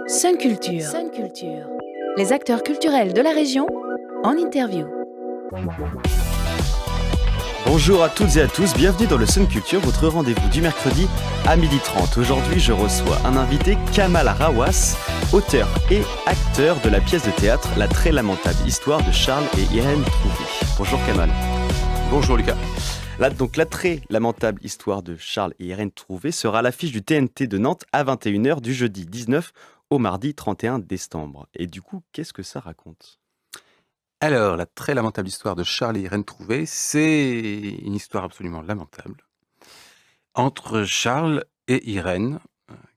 Sun Culture. Les acteurs culturels de la région en interview. Bonjour à toutes et à tous, bienvenue dans le Sun Culture, votre rendez-vous du mercredi à 12h30. Aujourd'hui, je reçois un invité, Kamal Rawas, auteur et acteur de la pièce de théâtre La très lamentable histoire de Charles et Irène Trouvé. Bonjour Kamal. Bonjour Lucas. La très lamentable histoire de Charles et Irène Trouvé sera à l'affiche du TNT de Nantes à 21h du jeudi 19 au mardi 31 décembre. Et du coup, qu'est-ce que ça raconte ? Alors, la très lamentable histoire de Charles et Irène Trouvé, c'est une histoire absolument lamentable entre Charles et Irène,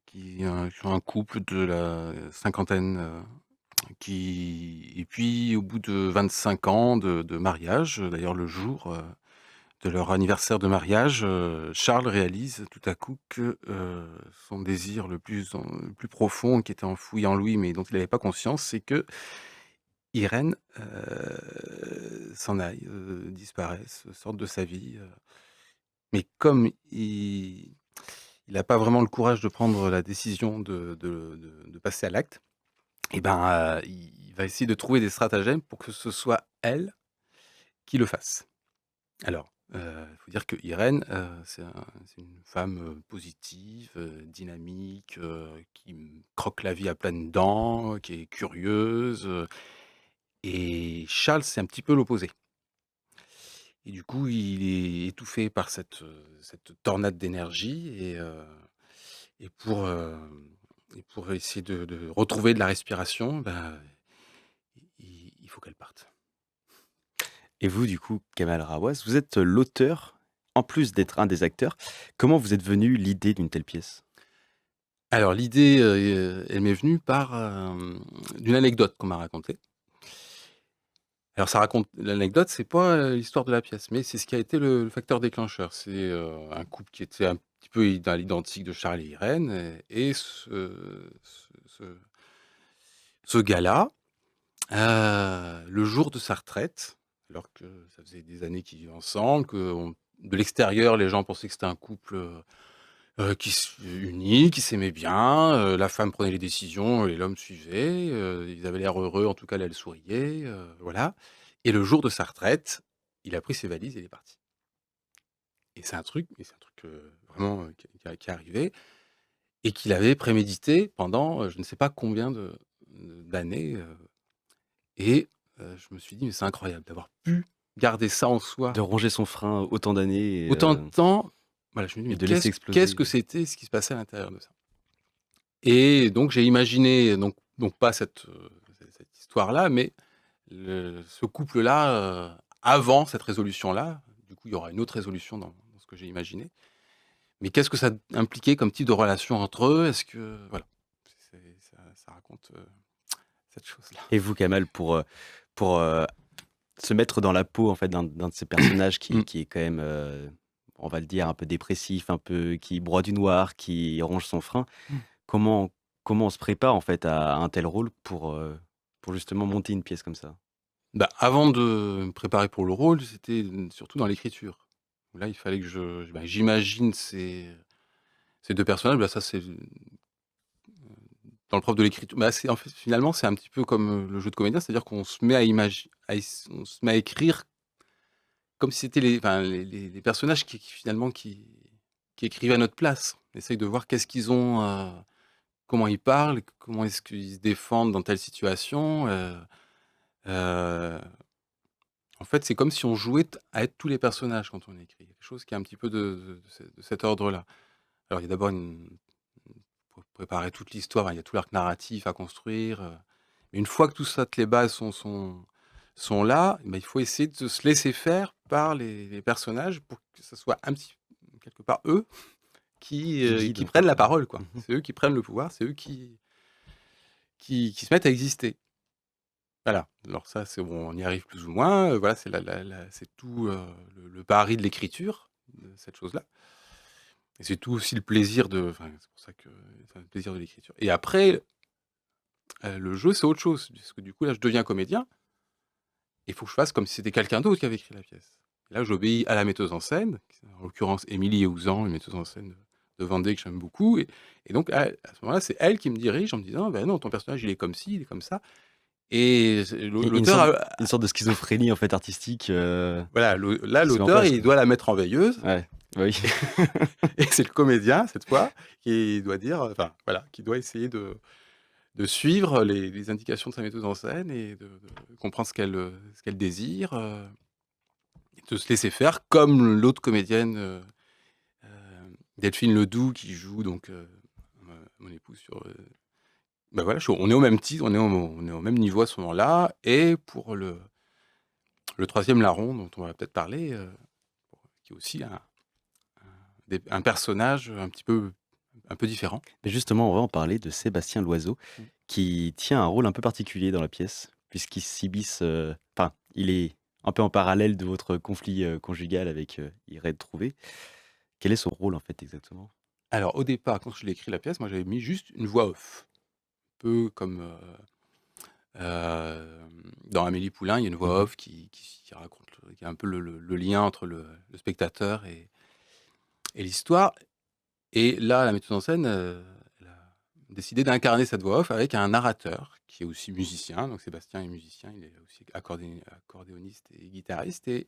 qui sont un couple de la cinquantaine, et puis au bout de 25 ans de mariage, d'ailleurs le jour de leur anniversaire de mariage, Charles réalise tout à coup que son désir le plus profond, qui était enfoui en lui, mais dont il n'avait pas conscience, c'est que Irène, s'en aille, disparaisse, sorte de sa vie, mais comme il n'a pas vraiment le courage de prendre la décision de passer à l'acte, et ben, il va essayer de trouver des stratagèmes pour que ce soit elle qui le fasse. Alors, il faut dire que Irène, c'est une femme, positive, dynamique, qui croque la vie à pleines dents, qui est curieuse, et Charles, c'est un petit peu l'opposé. Et du coup, il est étouffé par cette tornade d'énergie et pour essayer de retrouver de la respiration, il faut qu'elle parte. Et vous, du coup, Kamal Rawas, vous êtes l'auteur, en plus d'être un des acteurs. Comment vous êtes venu l'idée d'une telle pièce ? Alors l'idée, elle m'est venue par, d'une anecdote qu'on m'a racontée. Alors ça raconte l'anecdote, c'est pas, l'histoire de la pièce, mais c'est ce qui a été le facteur déclencheur. C'est, un couple qui était un petit peu à l'identique de Charles et Irène et ce gars-là, le jour de sa retraite, alors que ça faisait des années qu'ils vivaient ensemble, de l'extérieur, les gens pensaient que c'était un couple, qui uni, qui s'aimait bien, la femme prenait les décisions et l'homme suivait, ils avaient l'air heureux, en tout cas, là, elle souriait, voilà, et le jour de sa retraite, il a pris ses valises et il est parti, et c'est un truc, vraiment, qui est arrivé et qu'il avait prémédité pendant, je ne sais pas combien d'années, et je me suis dit: «Mais c'est incroyable d'avoir pu garder ça en soi De ronger son frein autant d'années autant de temps». Voilà, je me dis: et «Mais de laisser qu'est-ce exploser. que c'était ce qui se passait à l'intérieur de ça?» Et donc j'ai imaginé, donc pas cette histoire-là, mais ce couple-là, avant cette résolution-là. Du coup, il y aura une autre résolution dans ce que j'ai imaginé. Mais qu'est-ce que ça impliquait comme type de relation entre eux? Est-ce que voilà, ça raconte, cette chose-là. Et vous, Kamal, pour se mettre dans la peau en fait d'un de ces personnages qui, Mmh. qui est quand même, on va le dire, un peu dépressif, un peu qui broie du noir, qui ronge son frein. Mmh. Comment comment on se prépare en fait à un tel rôle pour justement monter une pièce comme ça? Bah, avant de me préparer pour le rôle, c'était, surtout dans l'écriture. Là, il fallait que j'imagine ces 2 personnages. Bah, ça, c'est dans le propre de l'écriture, bah, c'est en fait, finalement, c'est un petit peu comme, le jeu de comédien, c'est-à-dire qu'on se met on se met à écrire comme si c'était les personnages qui finalement qui écrivaient à notre place. On essaye de voir qu'est-ce qu'ils ont, comment ils parlent, comment est-ce qu'ils se défendent dans telle situation, heu, en fait, c'est comme si on jouait à être tous les personnages quand on écrit. Quelque chose qui est un petit peu de cet ordre-là. Alors il y a d'abord pour préparer toute l'histoire, il y a tout l'arc narratif à construire, mais une fois que tout ça, toutes les bases sont là, il faut essayer de se laisser faire par les personnages pour que ce soit un petit quelque part eux Qui guide qui en prennent fait, la parole, quoi. Mmh. C'est eux qui prennent le pouvoir, c'est eux qui se mettent à exister. Voilà. Alors ça, c'est bon, on y arrive plus ou moins, voilà, c'est c'est tout, le pari de l'écriture, de cette chose-là, et c'est tout aussi le plaisir c'est pour ça que le plaisir de l'écriture, et après, le jeu, c'est autre chose, parce que du coup, là, je deviens comédien. Il faut que je fasse comme si c'était quelqu'un d'autre qui avait écrit la pièce. Et là, j'obéis à la metteuse en scène, en l'occurrence Émilie Eouzan, une metteuse en scène de Vendée que j'aime beaucoup et donc à ce moment-là, c'est elle qui me dirige en me disant: «Ben non, ton personnage, il est comme ci, il est comme ça» et c'est Une l'auteur sorte, a une sorte de schizophrénie en fait artistique voilà, là, qui se met en l'auteur, place, il quoi. doit la mettre en veilleuse Ouais, oui. et c'est le comédien, cette fois, qui doit dire, enfin, voilà, qui doit essayer de suivre les indications de sa metteuse en scène et de comprendre ce qu'elle désire, et de se laisser faire comme l'autre comédienne, Delphine Ledoux qui joue donc, mon épouse sur, bah, voilà, on est au même titre, on est au même niveau à ce moment-là et pour le 3e larron dont on va peut-être parler, qui est aussi un personnage un peu différent. Mais justement, on va en parler de Sébastien Loiseau, Mmh. qui tient un rôle un peu particulier dans la pièce, puisqu'il s'immisce, enfin, il est un peu en parallèle de votre conflit, conjugal avec, Irène Trouvé. Quel est son rôle, en fait, exactement? Alors au départ, quand je l'ai écrit la pièce, moi j'avais mis juste une voix off, un peu comme, dans Amélie Poulain, il y a une voix Mmh. off qui raconte qui est un peu le lien entre le spectateur et l'histoire et là, la metteuse en scène, elle a décidé d'incarner cette voix off avec un narrateur qui est aussi musicien, donc Sébastien est musicien, il est aussi accordéoniste et guitariste et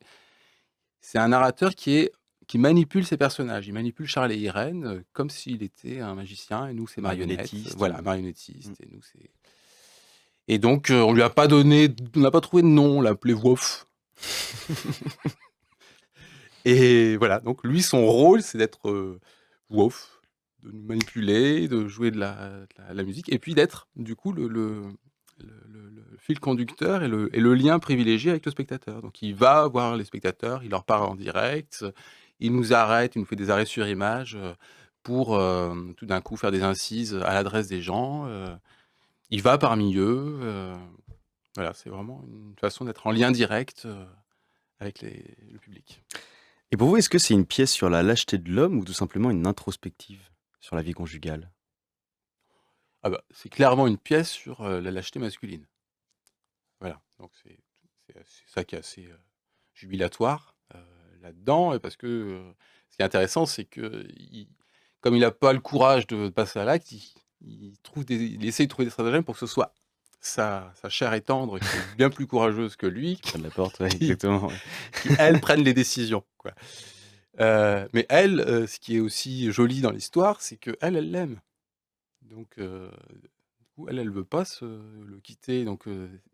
c'est un narrateur qui manipule ses personnages. Il manipule Charles et Irène, comme s'il était un magicien et nous, c'est marionnettes. Marionnettiste Voilà, ou mmh. marionnettiste et nous, c'est et donc on lui a pas donné on n'a pas trouvé de nom, on l'a appelé Wof et voilà, donc lui, son rôle, c'est d'être, Wof, de nous manipuler, de jouer de la musique et puis d'être, du coup, le fil conducteur et le lien privilégié avec le spectateur. Donc il va voir les spectateurs, il leur parle en direct, il nous arrête, il nous fait des arrêts sur image, pour, tout d'un coup faire des incises à l'adresse des gens, il va parmi eux, voilà, c'est vraiment une façon d'être en lien direct, avec le public. Et pour vous, est-ce que c'est une pièce sur la lâcheté de l'homme ou tout simplement une introspective sur la vie conjugale? Ah bah, c'est clairement une pièce sur, la lâcheté masculine. Voilà, donc c'est ça qui est assez, jubilatoire, là-dedans et parce que, ce qui est intéressant, c'est qu'il comme il a pas le courage de passer à l'acte, il essaie de trouver des stratagèmes pour que ce soit sa chair et tendre qui est bien plus courageuse que lui, Près de la porte, ouais, qui exactement, ouais. qui elle prenne les décisions, quoi. Mais elle, ce qui est aussi joli dans l'histoire, c'est qu'elle, elle l'aime. Donc du coup, elle veut pas le quitter donc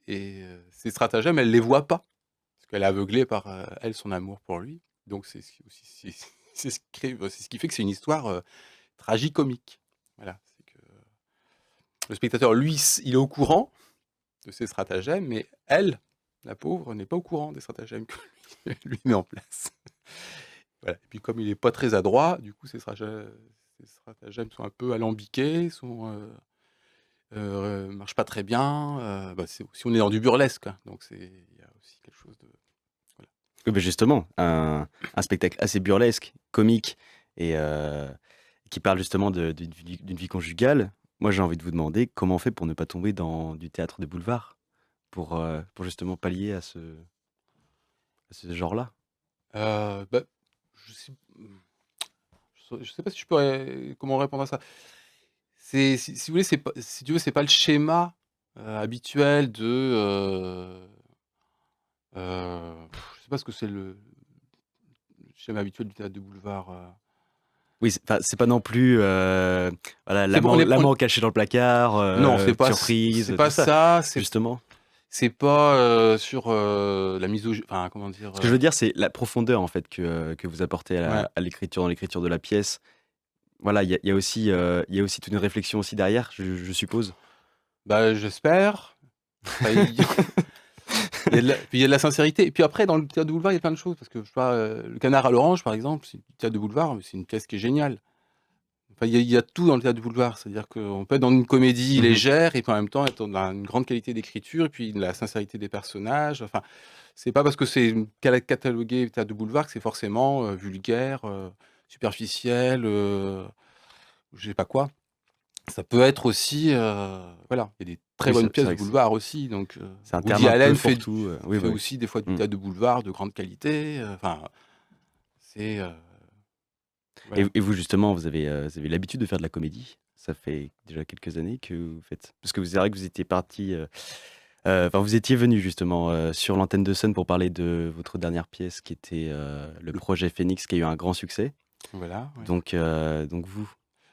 et ses stratagèmes, elle les voit pas. Parce qu'elle est aveuglée par, elle, son amour pour lui. Donc c'est ce qui aussi c'est ce qui fait que c'est une histoire, tragicomique. Voilà, c'est que le spectateur, lui, il est au courant de ses stratagèmes, mais elle, la pauvre, n'est pas au courant des stratagèmes que lui met en place. Voilà et puis comme il est pas très adroit, du coup ses stratagèmes sont un peu alambiqués, marchent pas très bien, bah, c'est aussi on est dans du burlesque, hein, donc il y a aussi quelque chose de voilà. Oui, beh, justement, un spectacle assez burlesque, comique et qui parle justement d'une vie conjugale. Moi, j'ai envie de vous demander comment on fait pour ne pas tomber dans du théâtre de boulevard? Pour justement pallier à ce genre-là? Bah, je sais je sais pas si je pourrais comment répondre à ça. C'est si vous voulez, c'est pas si tu veux, c'est pas le schéma, habituel je sais pas ce que c'est le schéma habituel du théâtre de boulevard, Oui, c'est pas non plus, voilà, c'est pas on est l'amant caché dans le placard, non, surprise, c'est tout pas ça, ça, justement. c'est pas, sur, la misogynie enfin, comment dire, Ce que je veux dire, c'est la profondeur, en fait, que vous apportez ouais. à l'écriture, dans l'écriture de la pièce. Voilà, il y a aussi toute une réflexion aussi derrière, je suppose? Bah, j'espère. Enfin, il y a de la puis il y a de la sincérité et puis après dans le théâtre de boulevard, il y a plein de choses parce que je sais pas, Le Canard à l'orange, par exemple, c'est du théâtre de boulevard, mais c'est une pièce qui est géniale. Enfin, il y a tout dans le théâtre de boulevard, c'est-à-dire qu'on peut être dans une comédie Mmh. légère et puis en même temps être dans une grande qualité d'écriture et puis la sincérité des personnages, enfin, c'est pas parce que c'est catalogué théâtre de boulevard que c'est forcément, vulgaire, superficiel, je sais pas quoi. Ça peut être aussi, voilà, il y a des très Oui, bonnes c'est pièces de vrai que boulevard aussi, donc c'est un terme Woody un peu Allen fait fourre-tout, oui, fait bah, oui. aussi des fois du Mmh. théâtre de boulevard de grande qualité, enfin, c'est, Et, Voilà. et vous, justement, vous avez l'habitude de faire de la comédie? Ça fait déjà quelques années que vous faites. Parce que c'est vrai que vous étiez parti. Enfin, vous étiez venu justement sur l'antenne de Sun pour parler de votre dernière pièce qui était le Le projet Phoenix qui a eu un grand succès. Voilà, ouais. Donc vous,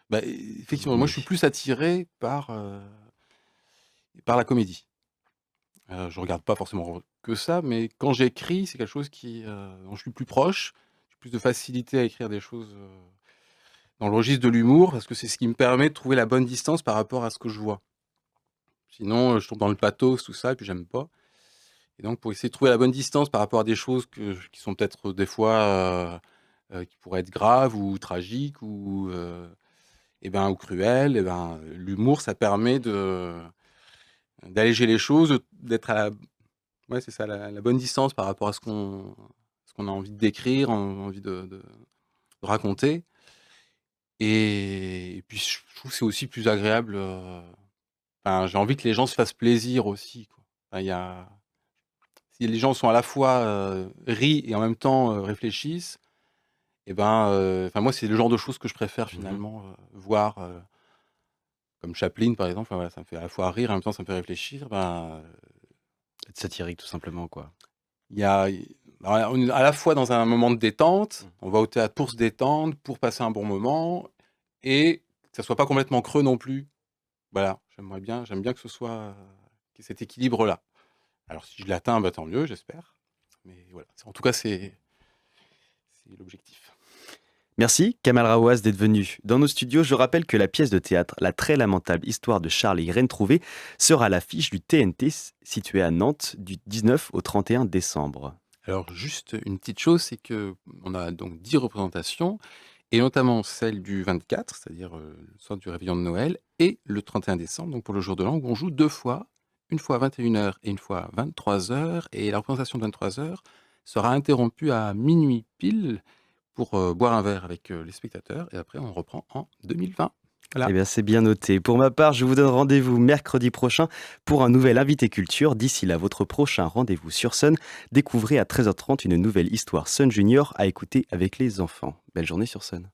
Bah, vous effectivement, moi, je venez. suis plus attiré par la comédie. Je regarde pas forcément que ça, mais quand j'écris, c'est quelque chose dont je suis plus proche. J'ai plus de facilité à écrire des choses, dans le registre de l'humour parce que c'est ce qui me permet de trouver la bonne distance par rapport à ce que je vois. Sinon, je tombe dans le pathos, tout ça et puis j'aime pas et donc pour essayer de trouver la bonne distance par rapport à des choses qui sont peut-être, des fois, qui pourraient être graves ou tragiques ou cruelles l'humour ça permet d'alléger les choses, d'être à la ouais, c'est ça, la bonne distance par rapport à ce qu'on a envie de décrire, envie de raconter et puis je trouve que c'est aussi plus agréable, enfin, j'ai envie que les gens se fassent plaisir aussi, quoi. Enfin, il y a si les gens sont à la fois, rient et en même temps, réfléchissent enfin moi, c'est le genre de choses que je préfère Mhm. finalement, voir, comme Chaplin par exemple, enfin voilà, ça me fait à la fois rire et en même temps ça me fait réfléchir, Être satirique tout simplement, quoi. il y a i alors on est à la fois dans un moment de détente, Mm. on va au théâtre pour se détendre, pour passer un bon moment et que ça soit pas complètement creux non plus. Voilà, j'aime bien que ce soit, qu'il y ait cet équilibre-là. Alors si je l'atteins, tant mieux, j'espère. Mais voilà, en tout cas, c'est l'objectif. Merci Kamal Rawaz d'être venu dans nos studios. Je rappelle que la pièce de théâtre La très lamentable histoire de Charles et Irène Trouvé sera à l'affiche du TNT situé à Nantes du 19 au 31 décembre. Alors juste une petite chose, c'est que on a donc 10 représentations et notamment celle du 24, c'est-à-dire, le soir du réveillon de Noël et le 31 décembre, donc pour le jour de l'an, où on joue 2 fois, une fois à 21 h et une fois à 23 h et la représentation de 23 h sera interrompue à minuit pile pour, boire un verre avec, les spectateurs et après on reprend en 2020. Eh Voilà. bien, c'est bien noté. Pour ma part, je vous donne rendez-vous mercredi prochain pour un nouvel invité culture. D'ici là, votre prochain rendez-vous sur Sun. Découvrez à 13h30 une nouvelle histoire Sun Junior à écouter avec les enfants. Belle journée sur Sun.